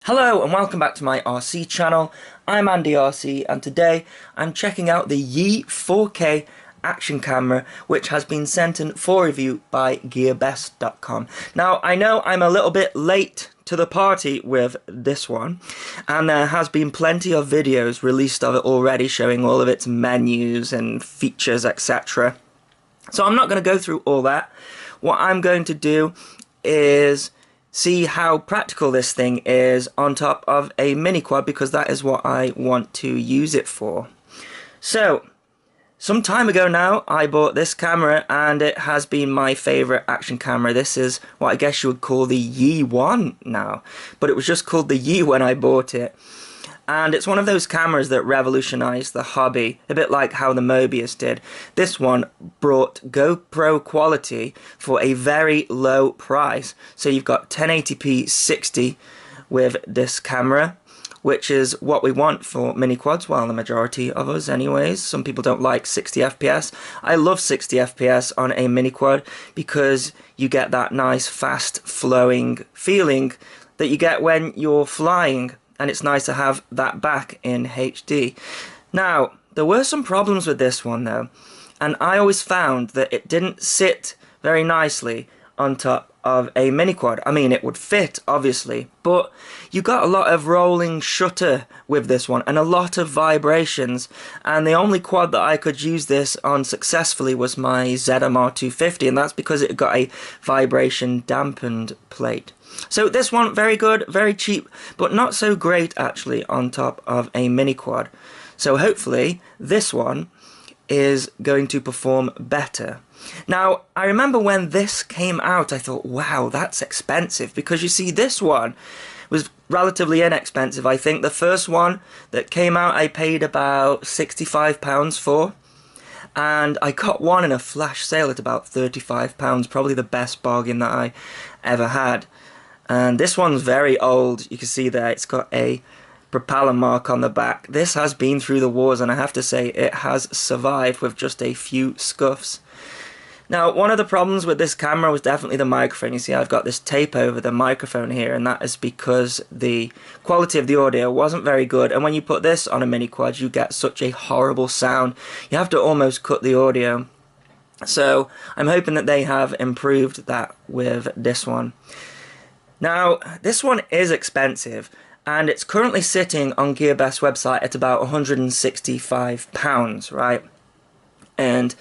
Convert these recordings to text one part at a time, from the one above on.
Hello and welcome back to my RC channel. I'm AndyRC and today I'm checking out the Yi 4K action camera which has been sent in for review by gearbest.com. Now I know I'm a little bit late to the party with this one, and there has been plenty of videos released of it already showing all of its menus and features, etc. So I'm not going to go through all that. What I'm going to do is see how practical this thing is on top of a mini quad, because that is what I want to use it for. So some time ago now I bought this camera and it has been my favourite action camera. This is what I guess you would call the Yi 1 now, but it was just called the Yi when I bought it. And it's one of those cameras that revolutionized the hobby, a bit like how the Mobius did. This one brought GoPro quality for a very low price. So you've got 1080p 60 with this camera, which is what we want for mini quads. Well, the majority of us anyways. Some people don't like 60 FPS. I love 60 FPS on a mini quad because you get that nice fast flowing feeling that you get when you're flying. And it's nice to have that back in HD. Now, there were some problems with this one though, and I always found that it didn't sit very nicely on top of a mini quad. I mean, it would fit, obviously, but you got a lot of rolling shutter with this one and a lot of vibrations, and the only quad that I could use this on successfully was my ZMR 250, and that's because it got a vibration dampened plate. So this one, very good, very cheap, but not so great actually on top of a mini quad. So hopefully this one is going to perform better. Now, I remember when this came out, I thought, wow, that's expensive, because you see this one was relatively inexpensive. I think the first one that came out I paid about £65 for, and I got one in a flash sale at about £35, probably the best bargain that I ever had. And this one's very old. You can see there it's got a propeller mark on the back. This has been through the wars, and I have to say it has survived with just a few scuffs. Now, one of the problems with this camera was definitely the microphone. You see I've got this tape over the microphone here, and that is because the quality of the audio wasn't very good, and when you put this on a mini quad you get such a horrible sound. You have to almost cut the audio. So I'm hoping that they have improved that with this one. Now, this one is expensive, and it's currently sitting on GearBest's website at about £165, right? And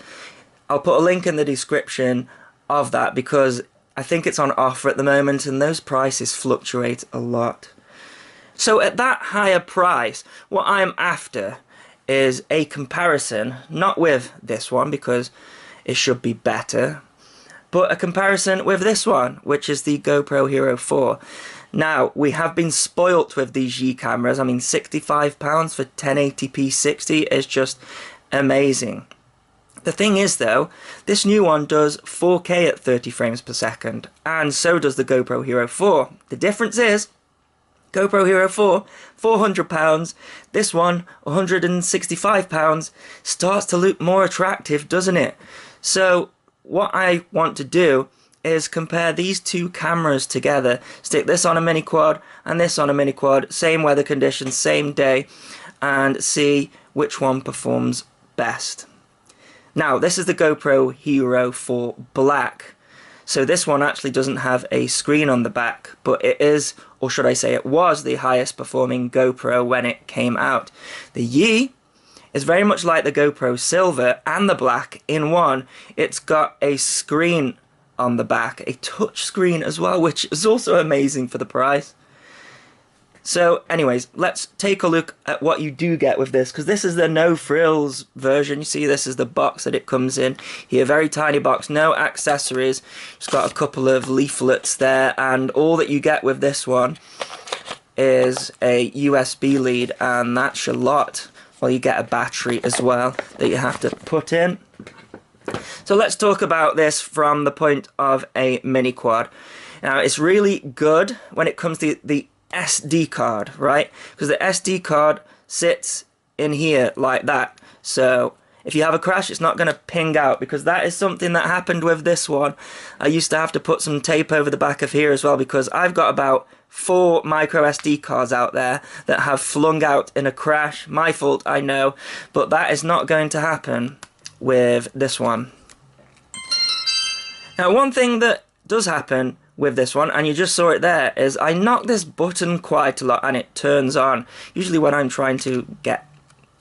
I'll put a link in the description of that because I think it's on offer at the moment, and those prices fluctuate a lot. So at that higher price, what I'm after is a comparison, not with this one because it should be better, but a comparison with this one, which is the GoPro Hero 4. Now, we have been spoilt with these Yi cameras. I mean, £65 for 1080p 60 is just amazing. The thing is though, this new one does 4K at 30 frames per second, and so does the GoPro Hero 4. The difference is, GoPro Hero 4, £400, this one, £165, starts to look more attractive, doesn't it? So what I want to do is compare these two cameras together, stick this on a mini quad and this on a mini quad, same weather conditions, same day, and see which one performs best. Now, this is the GoPro Hero 4 Black. So this one actually doesn't have a screen on the back, but it is, or should I say it was, the highest performing GoPro when it came out. The Yi is very much like the GoPro Silver and the Black in one. It's got a screen on the back, a touch screen as well, which is also amazing for the price. So anyways, let's take a look at what you do get with this, because this is the no frills version. You see, this is the box that it comes in here, very tiny box, no accessories. It's got a couple of leaflets there, and all that you get with this one is a USB lead, and that's a lot. Well, you get a battery as well that you have to put in. So let's talk about this from the point of a mini quad. Now, it's really good when it comes to the SD card, right? Because the SD card sits in here like that. So if you have a crash, it's not going to ping out, because that is something that happened with this one. I used to have to put some tape over the back of here as well, because I've got about 4 micro SD cards out there that have flung out in a crash. My fault, I know, but that is not going to happen with this one. Now, one thing that does happen with this one, and you just saw it there, is I knock this button quite a lot and it turns on, usually when I'm trying to get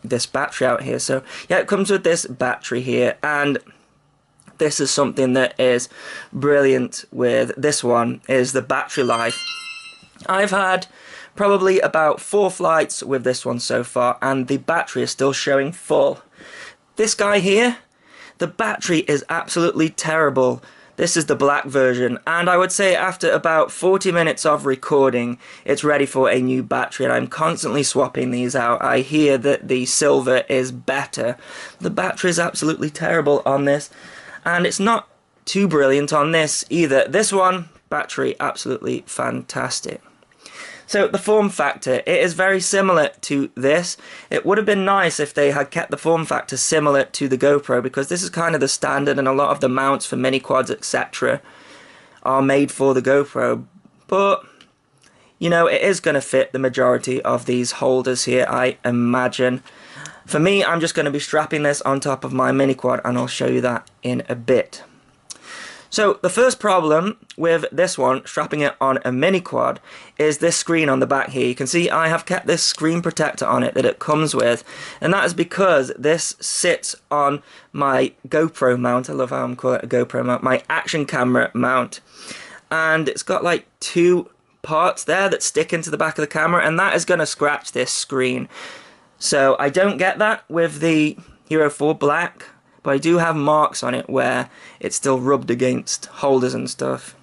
this battery out here. So yeah, it comes with this battery here, and this is something that is brilliant with this one, is the battery life. I've had probably about 4 flights with this one so far, and the battery is still showing full. This guy here, the battery is absolutely terrible. This is the black version, and I would say after about 40 minutes of recording, it's ready for a new battery, and I'm constantly swapping these out. I hear that the silver is better. The battery is absolutely terrible on this, and it's not too brilliant on this either. This one, battery absolutely fantastic. So the form factor, it is very similar to this. It would have been nice if they had kept the form factor similar to the GoPro, because this is kind of the standard, and a lot of the mounts for mini quads, etc. are made for the GoPro. But, you know, it is going to fit the majority of these holders here, I imagine. For me, I'm just going to be strapping this on top of my mini quad, and I'll show you that in a bit. So the first problem with this one, strapping it on a mini quad, is this screen on the back here. You can see I have kept this screen protector on it that it comes with, and that is because this sits on my GoPro mount. I love how I'm calling it a GoPro mount, my action camera mount, and it's got like 2 parts there that stick into the back of the camera, and that is going to scratch this screen. So I don't get that with the Hero 4 Black, but I do have marks on it where it's still rubbed against holders and stuff.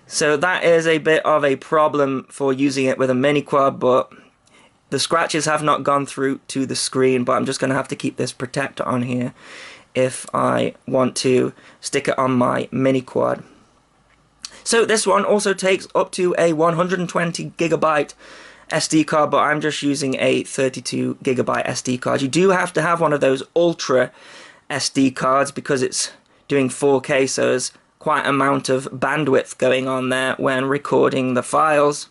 So that is a bit of a problem for using it with a mini quad, but the scratches have not gone through to the screen, but I'm just going to have to keep this protector on here if I want to stick it on my mini quad. So this one also takes up to a 120GB SD card, but I'm just using a 32GB SD card. You do have to have one of those Ultra SD cards because it's doing 4K, so there's quite an amount of bandwidth going on there when recording the files.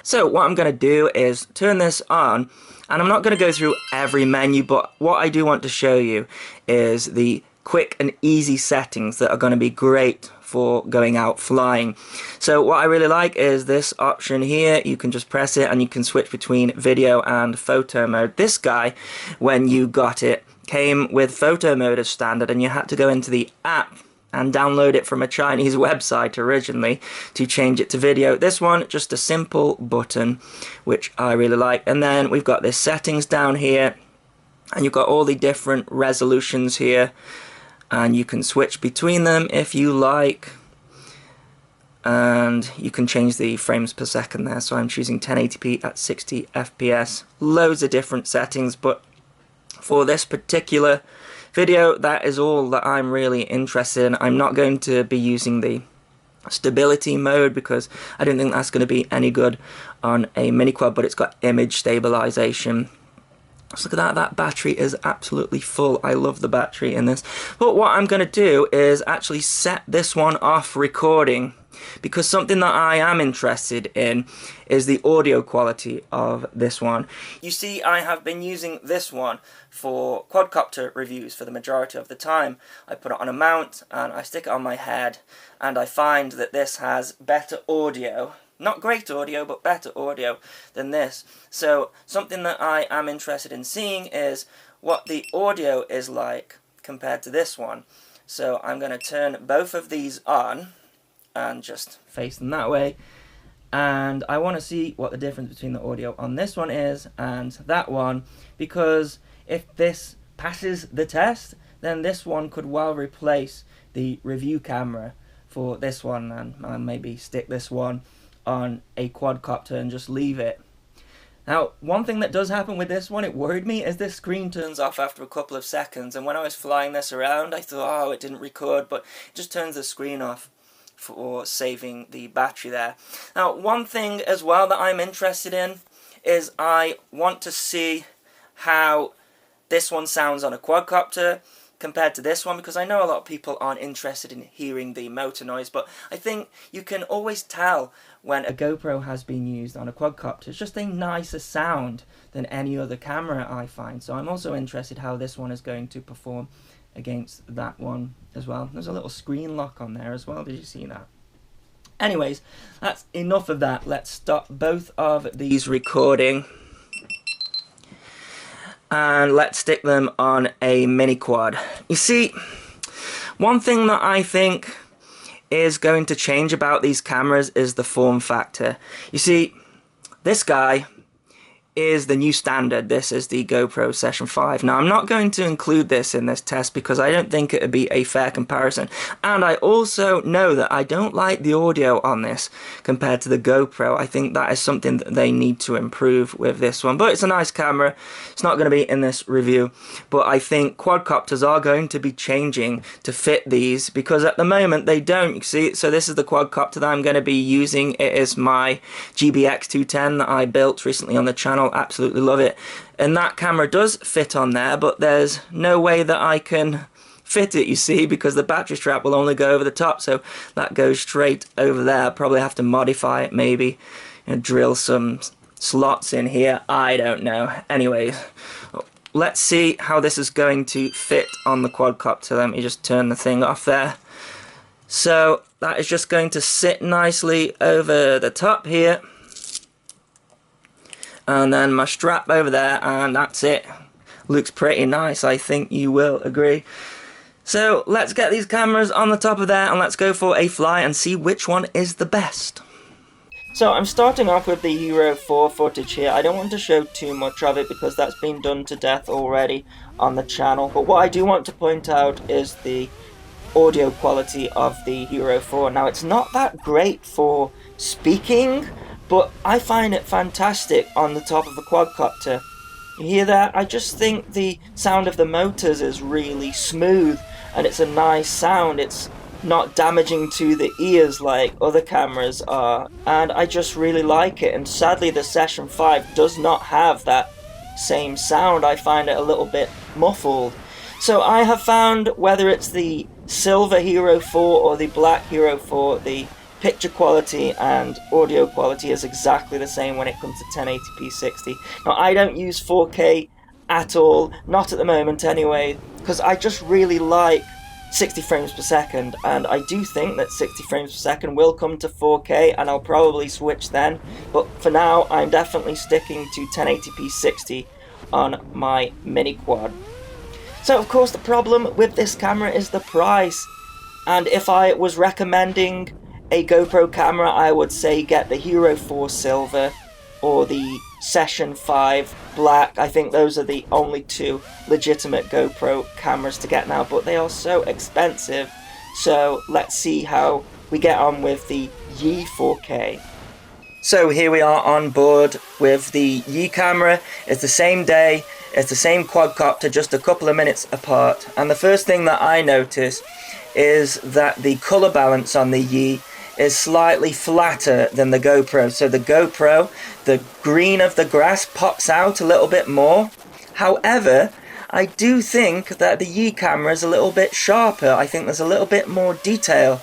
So what I'm going to do is turn this on, and I'm not going to go through every menu, but what I do want to show you is the quick and easy settings that are going to be great for going out flying. So what I really like is this option here. You can just press it and you can switch between video and photo mode. This guy, when you got it, came with photo mode as standard, and you had to go into the app and download it from a Chinese website originally to change it to video. This one, just a simple button, which I really like. And then we've got this settings down here, and you've got all the different resolutions here, and you can switch between them if you like, and you can change the frames per second there. So I'm choosing 1080p at 60 FPS. Loads of different settings, but for this particular video, that is all that I'm really interested in. I'm not going to be using the stability mode because I don't think that's going to be any good on a mini quad, but it's got image stabilization. So look at that battery is absolutely full. I love the battery in this. But what I'm going to do is actually set this one off recording, because something that I am interested in is the audio quality of this one. You see, I have been using this one for quadcopter reviews for the majority of the time. I put it on a mount and I stick it on my head, and I find that this has better audio. Not great audio, but better audio than this. So something that I am interested in seeing is what the audio is like compared to this one. So I'm going to turn both of these on and just face them that way. And I want to see what the difference between the audio on this one is and that one, because if this passes the test, then this one could well replace the review camera for this one, and maybe stick this one on a quadcopter and just leave it. Now, one thing that does happen with this one, it worried me, is this screen turns off after a couple of seconds, and when I was flying this around I thought, oh, it didn't record, but it just turns the screen off for saving the battery there. Now, one thing as well that I'm interested in is I want to see how this one sounds on a quadcopter compared to this one, because I know a lot of people aren't interested in hearing the motor noise, but I think you can always tell when a GoPro has been used on a quadcopter. It's just a nicer sound than any other camera, I find. So I'm also interested how this one is going to perform against that one as well. There's a little screen lock on there as well. Did you see that? Anyways, that's enough of that. Let's stop both of these recording. And let's stick them on a mini quad. You see, one thing that I think is going to change about these cameras is the form factor. You see, this guy is the new standard. This is the GoPro Session 5. Now, I'm not going to include this in this test because I don't think it would be a fair comparison. And I also know that I don't like the audio on this compared to the GoPro. I think that is something that they need to improve with this one. But it's a nice camera. It's not going to be in this review. But I think quadcopters are going to be changing to fit these because at the moment they don't. You see, so this is the quadcopter that I'm going to be using. It is my GBX 210 that I built recently on the channel. Absolutely love it, and that camera does fit on there, but there's no way that I can fit it, you see, because the battery strap will only go over the top, so that goes straight over there. I'll probably have to modify it, maybe, and drill some slots in here. I don't know. Anyways, let's see how this is going to fit on the quadcopter. Let me just turn the thing off there. So that is just going to sit nicely over the top here. And then my strap over there, and that's it. Looks pretty nice, I think you will agree. So let's get these cameras on the top of there and let's go for a fly and see which one is the best. So I'm starting off with the Hero 4 footage here. I don't want to show too much of it because that's been done to death already on the channel. But what I do want to point out is the audio quality of the Hero 4. Now, it's not that great for speaking, but I find it fantastic on the top of the quadcopter. You hear that? I just think the sound of the motors is really smooth and it's a nice sound. It's not damaging to the ears like other cameras are, and I just really like it. And sadly the Session 5 does not have that same sound. I find it a little bit muffled. So I have found, whether it's the silver Hero 4 or the black Hero 4, the picture quality and audio quality is exactly the same when it comes to 1080p 60. Now, I don't use 4K at all, not at the moment anyway, because I just really like 60 frames per second, and I do think that 60 frames per second will come to 4K, and I'll probably switch then, but for now I'm definitely sticking to 1080p 60 on my mini quad. So of course the problem with this camera is the price, and if I was recommending a GoPro camera, I would say get the Hero 4 Silver or the Session 5 Black. I think those are the only two legitimate GoPro cameras to get now, but they are so expensive. So let's see how we get on with the Yi 4K. So here we are on board with the Yi camera. It's the same day, it's the same quadcopter, just a couple of minutes apart. And the first thing that I notice is that the colour balance on the Yi is slightly flatter than the GoPro. So the GoPro, the green of the grass pops out a little bit more. However, I do think that the Yi camera is a little bit sharper. I think there's a little bit more detail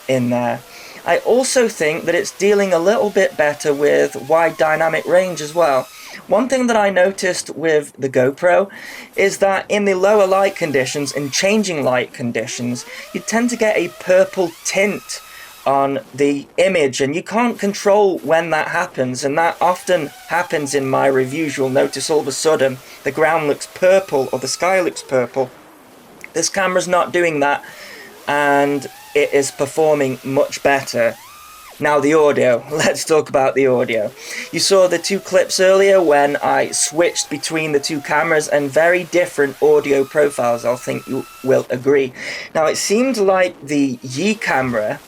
in there. I also think that it's dealing a little bit better with wide dynamic range as well. One thing that I noticed with the GoPro is that in the lower light conditions, in changing light conditions, you tend to get a purple tint on the image, and you can't control when that happens, and that often happens in my reviews. You'll notice all of a sudden the ground looks purple or the sky looks purple. This camera's not doing that, and it is performing much better. Now the audio, let's talk about the audio. You saw the two clips earlier when I switched between the two cameras, and very different audio profiles, I think you will agree. Now it seemed like the Yi camera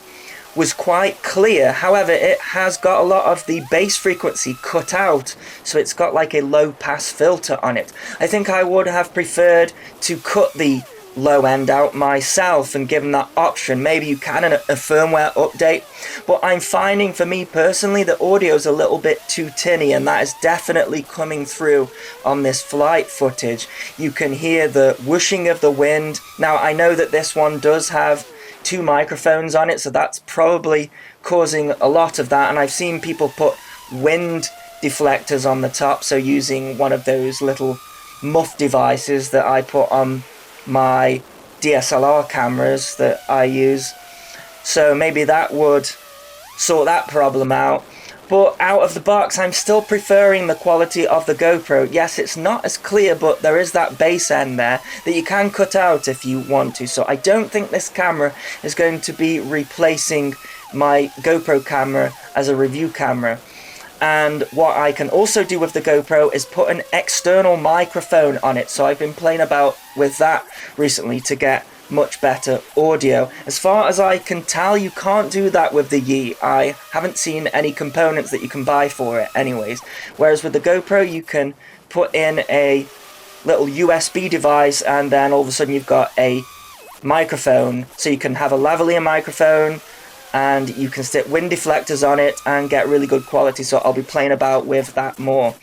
was quite clear, however it has got a lot of the bass frequency cut out, so it's got like a low pass filter on it. I think I would have preferred to cut the low end out myself and give them that option. Maybe you can in a firmware update, but I'm finding for me personally the audio is a little bit too tinny, and that is definitely coming through on this flight footage. You can hear the whooshing of the wind. Now I know that this one does have 2 microphones on it, so that's probably causing a lot of that, and I've seen people put wind deflectors on the top, so using one of those little muff devices that I put on my DSLR cameras that I use, so maybe that would sort that problem out. But out of the box, I'm still preferring the quality of the GoPro. Yes, it's not as clear, but there is that bass end there that you can cut out if you want to. So I don't think this camera is going to be replacing my GoPro camera as a review camera. And what I can also do with the GoPro is put an external microphone on it. So I've been playing about with that recently to get much better audio. As far as I can tell, you can't do that with the Yi. I haven't seen any components that you can buy for it anyways. Whereas with the GoPro, you can put in a little USB device and then all of a sudden you've got a microphone. So you can have a lavalier microphone and you can stick wind deflectors on it and get really good quality. So I'll be playing about with that more.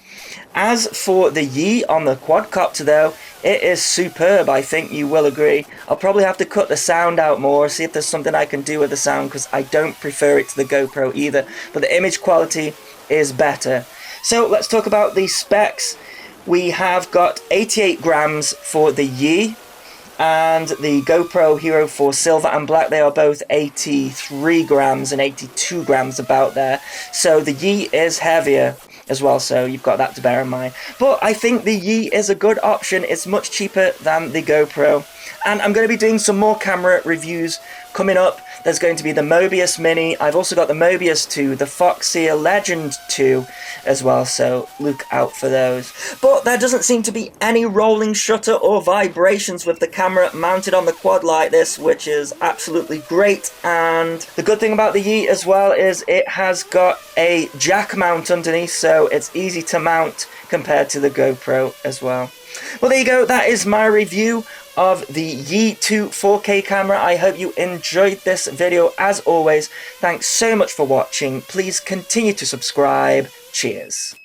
As for the Yi on the quadcopter though, it is superb, I think you will agree. I'll probably have to cut the sound out more, see if there's something I can do with the sound, because I don't prefer it to the GoPro either, but the image quality is better. So let's talk about the specs. We have got 88 grams for the Yi, and the GoPro Hero 4 Silver and Black, they are both 83 grams and 82 grams about there. So the Yi is heavier as well, so you've got that to bear in mind. But I think the Yi is a good option. It's much cheaper than the GoPro. And I'm going to be doing some more camera reviews coming up. There's going to be the Mobius Mini. I've also got the Mobius 2, the Foxeer Legend 2 as well, so look out for those. But there doesn't seem to be any rolling shutter or vibrations with the camera mounted on the quad like this, which is absolutely great. And the good thing about the Yi as well is it has got a jack mount underneath, so it's easy to mount compared to the GoPro as well. Well, there you go. That is my review of the Yi 2 4K camera. I hope you enjoyed this video. As always, thanks so much for watching. Please continue to subscribe. Cheers.